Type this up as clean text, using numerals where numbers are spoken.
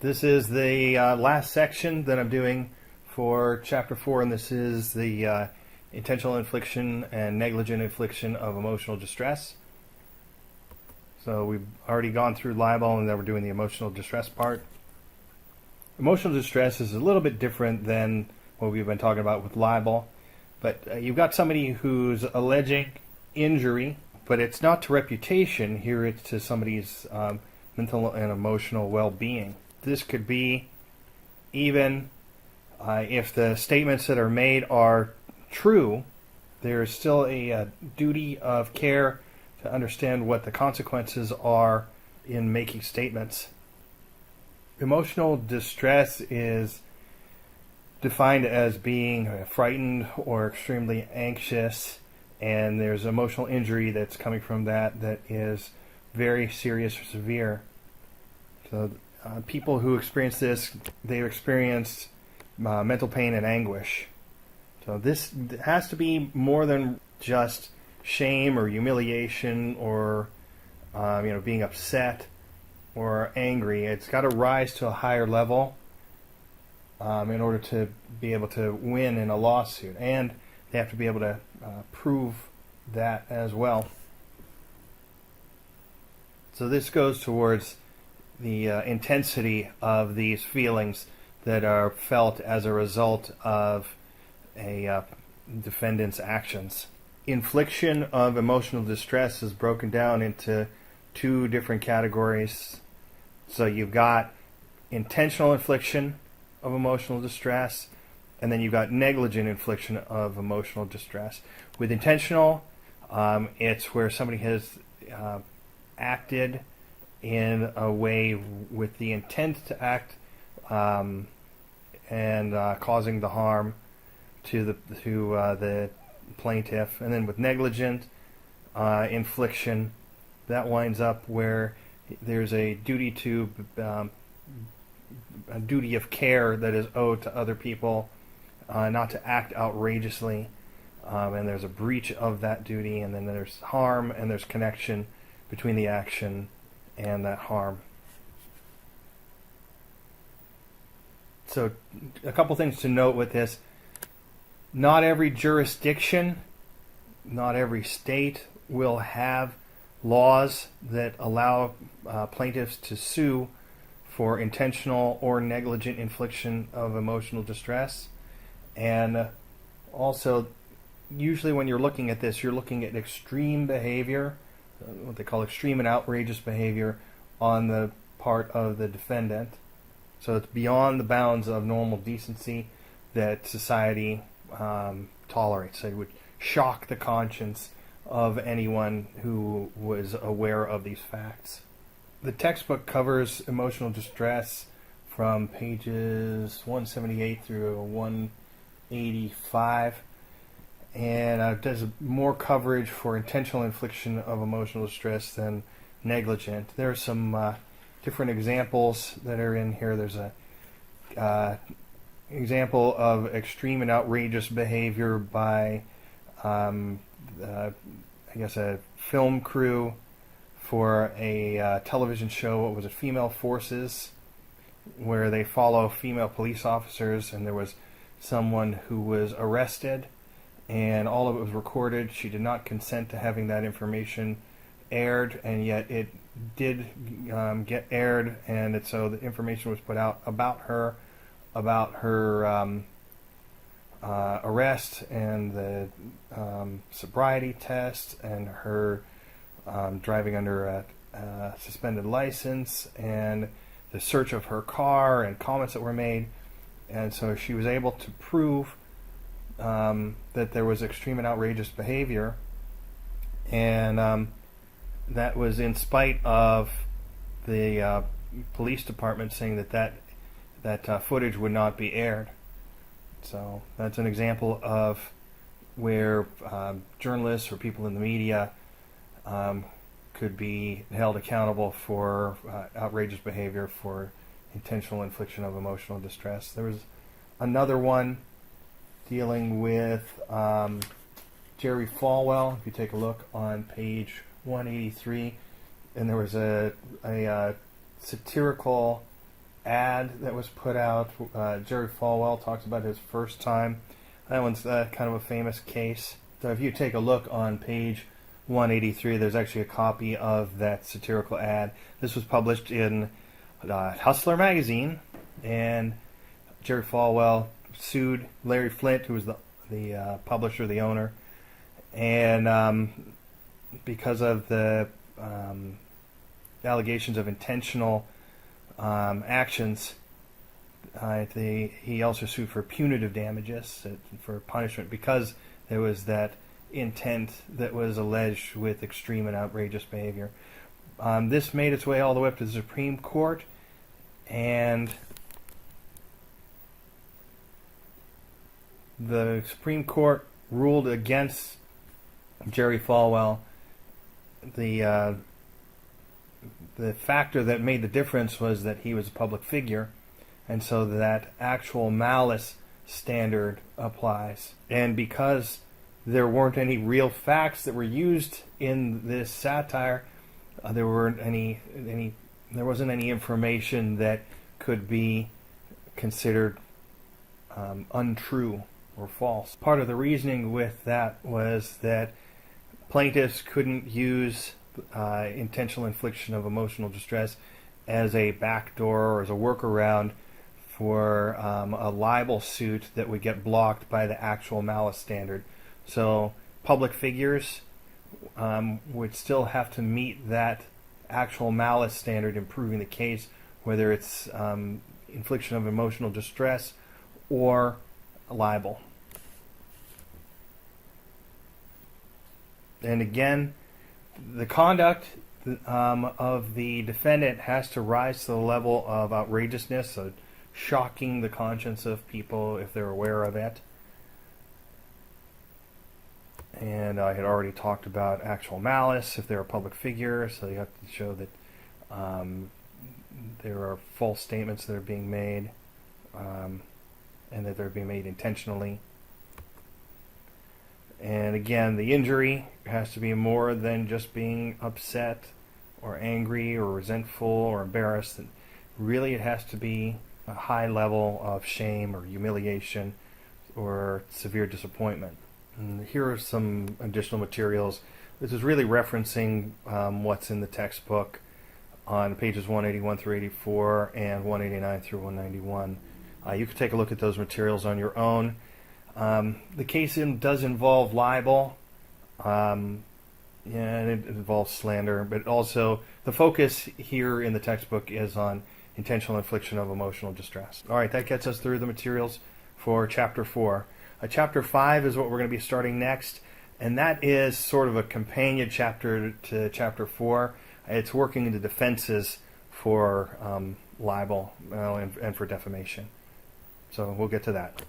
This is the last section that I'm doing for Chapter 4, and this is the intentional infliction and negligent infliction of emotional distress. So we've already gone through libel, and then we're doing the emotional distress part. Emotional distress is a little bit different than what we've been talking about with libel, but you've got somebody who's alleging injury, but it's not to reputation. Here it's to somebody's mental and emotional well-being. This could be even if the statements that are made are true, there is still a duty of care to understand what the consequences are in making statements. Emotional distress is defined as being frightened or extremely anxious, and there's emotional injury that's coming from that is very serious or severe. So people who experience this, they've experienced mental pain and anguish. So this has to be more than just shame or humiliation or being upset or angry. It's got to rise to a higher level in order to be able to win in a lawsuit, and they have to be able to prove that as well. So this goes towards the intensity of these feelings that are felt as a result of a defendant's actions. Infliction of emotional distress is broken down into two different categories. So you've got intentional infliction of emotional distress, and then you've got negligent infliction of emotional distress. With intentional, it's where somebody has acted in a way with the intent to act and causing the harm to the plaintiff. And then with negligent infliction, that winds up where there's a duty of care that is owed to other people, not to act outrageously, and there's a breach of that duty, and then there's harm, and there's connection between the action and that harm. So a couple things to note with this. Not every jurisdiction, not every state will have laws that allow plaintiffs to sue for intentional or negligent infliction of emotional distress. And also, usually when you're looking at this, you're looking at extreme behavior, what they call extreme and outrageous behavior on the part of the defendant. So it's beyond the bounds of normal decency that society tolerates. So it would shock the conscience of anyone who was aware of these facts. The textbook covers emotional distress from pages 178 through 185, and does more coverage for intentional infliction of emotional distress than negligent. There are some different examples that are in here. There's a example of extreme and outrageous behavior by a film crew for a television show. What was it? Female Forces, where they follow female police officers, and there was someone who was arrested, and all of it was recorded. She did not consent to having that information aired, and yet it did get aired, and so the information was put out about her arrest and the sobriety test and her driving under a suspended license and the search of her car and comments that were made. And so she was able to prove that there was extreme and outrageous behavior, and that was in spite of the police department saying that footage would not be aired. So that's an example of where journalists or people in the media could be held accountable for outrageous behavior for intentional infliction of emotional distress. There was another one dealing with Jerry Falwell. If you take a look on page 183, and there was a satirical ad that was put out. Jerry Falwell talks about his first time. That one's kind of a famous case. So if you take a look on page 183, there's actually a copy of that satirical ad. This was published in Hustler magazine, and Jerry Falwell sued Larry Flint, who was the publisher, the owner, and because of the allegations of intentional actions, he also sued for punitive damages, for punishment, because there was that intent that was alleged with extreme and outrageous behavior. This made its way all the way up to the Supreme Court, and the Supreme Court ruled against Jerry Falwell. The factor that made the difference was that he was a public figure, and so that actual malice standard applies. And because there weren't any real facts that were used in this satire, there wasn't any information that could be considered untrue or false. Part of the reasoning with that was that plaintiffs couldn't use intentional infliction of emotional distress as a backdoor or as a workaround for a libel suit that would get blocked by the actual malice standard. So public figures would still have to meet that actual malice standard in proving the case, whether it's infliction of emotional distress or libel. And again, the conduct of the defendant has to rise to the level of outrageousness, so shocking the conscience of people if they're aware of it. And I had already talked about actual malice if they're a public figure, so you have to show that there are false statements that are being made, and that they're being made intentionally. And again, the injury has to be more than just being upset or angry or resentful or embarrassed. Really, it has to be a high level of shame or humiliation or severe disappointment. And here are some additional materials. This is really referencing what's in the textbook on pages 181 through 84 and 189 through 191. You can take a look at those materials on your own. The case does involve libel, and it involves slander, but also the focus here in the textbook is on intentional infliction of emotional distress. All right, that gets us through the materials for Chapter 4. Chapter 5 is what we're going to be starting next, and that is sort of a companion chapter to Chapter 4. It's working the defenses for libel and for defamation. So we'll get to that.